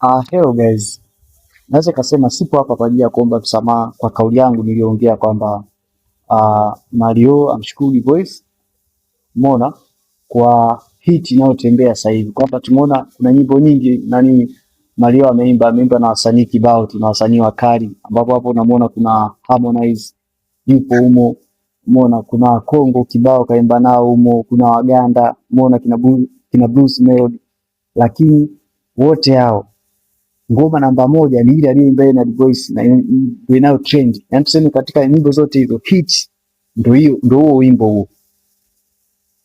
Hello guys. Naweza kasema sipo hapa kwa ajili ya kuomba msamaha kwa kauli yangu niliyoongea kwamba Mario amshukuru Voice, umeona, kwa hit inayotembea sasa hivi, kwamba tumeona kuna nyimbo nyingi nani Mario ameimba na wasanii kibao, tuna wasanii wakali, ambapo hapo unamuona kuna Harmonize yupo humo, umeona kuna Kongo kibao kaimba nao humo, kuna Waganda, umeona kina Blues Melody, lakini wote hao ngoma namba moja ni ile aliyoimba na Voice na ndio inayo trend. Yaani tuseme katika nyimbo zote hizo hit ndio hiyo, ndio huo wimbo huo.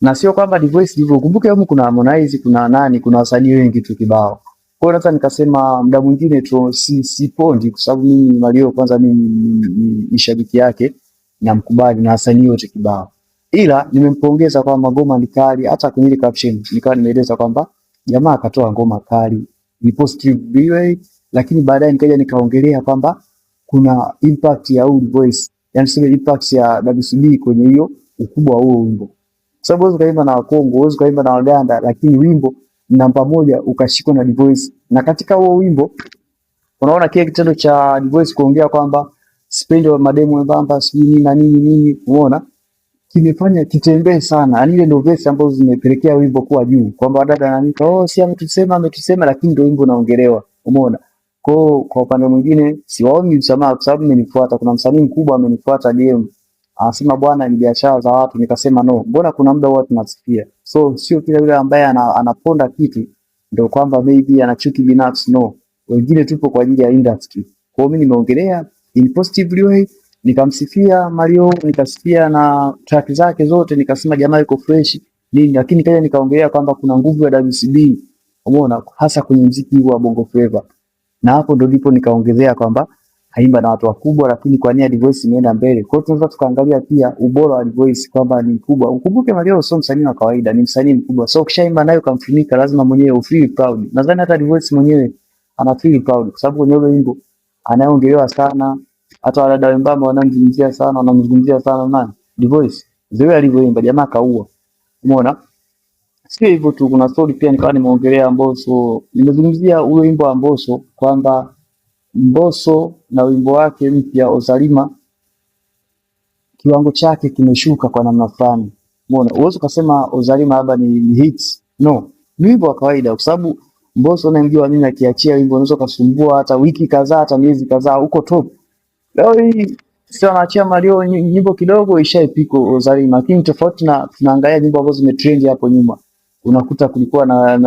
Na sio kwamba Voice ndivyo. Kumbuke huko kuna Harmonize, kuna nani, kuna wasanii wengi tu kibao. Kwa hiyo hata nikasema muda mwingine tu sipondi kwa sababu mimi Mario kwanza mimi ni shabiki yake na mkubali na wasanii wote kibao. Ila nimempongeza kwa ngoma ni kali, hata kwenye ile caption nikawa nimeeleza kwamba jamaa akatoa ngoma kali ni positive way, lakini baadaye nikaja nikaongelea kwamba kuna impact ya Old Voice, yani sema impact ya WCB kwenye hiyo ukubwa wa huo wimbo. Sababu wewe ukaimba na Wakongo, wewe ukaimba na Waganda, lakini wimbo namba moja ukashikwa na Voice. Na katika huo wimbo unaona kile kitendo cha Voice kuongea kwamba sipendi mademu wembamba sijui nini na nini, umeona kimefanya kitembee sana. Yani ile ndio verse ambazo zimepelekea wimbo kuwa juu, kwamba dada ananika si ametusema, lakini ndio wimbo unaongelewa, umeona. Kwa upande mwingine siwaoni msamaha, kwa sababu nimenifuata, kuna msanii mkubwa amenifuata DM anasema bwana ni biashara za watu, nikasema no, mbona kuna muda huwa tunasifia, so sio kila yule ambaye anaponda kitu ndio kwamba maybe ana chuki binafsi, no, wengine tupo kwa ajili ya industry. Kwa hiyo mimi nimeongelea in positive way, nikamsifia Mario, nikasifia na track zake zote, nikasema jamaa yuko fresh nini, lakini kaja nikaongelea kwamba kuna nguvu ya WCB, umeona, hasa kwenye muziki wa Bongo Flava. Na hapo ndo ndipo nikaongezea kwamba haimba na watu wakubwa, lakini kwa nia Voice imeenda mbele. Kwa hiyo tunaweza tukaangalia pia ubora wa Voice kwamba ni mkubwa. Ukumbuke Mario sio msanii wa kawaida, ni msanii mkubwa. So ukishaimba nayo kamfunika, lazima mwenyewe ufeel proud. Nadhani hata Voice mwenyewe ana feel proud kwa sababu kwenye ile wimbo anaongelewa sana, hata wadada wembamba wanamzungumzia sana, wanamzungumzia sana nani? Voice. Zile alivyoimba jamaa kaua. Umeona? Sio hivyo tu, kuna story pia nikawa nimeongelea Mbosso. Nimezungumzia ule wimbo wa Mbosso kwamba Mbosso na wimbo wake mpya Ozalima kiwango chake kimeshuka kwa namna fulani. Umeona? Uwezo kusema Ozalima labda ni hits. No, ni wimbo wa kawaida kwa sababu Mbosso unamjua mimi akiachia wimbo unaweza kusumbua hata wiki kadhaa hata miezi kadhaa huko top. Leo hii sio anaachia Mario nyimbo kidogo ishaipiko Ozalima, lakini tofauti na tunaangalia nyimbo ambazo zimetrend hapo nyuma. Unakuta kulikuwa na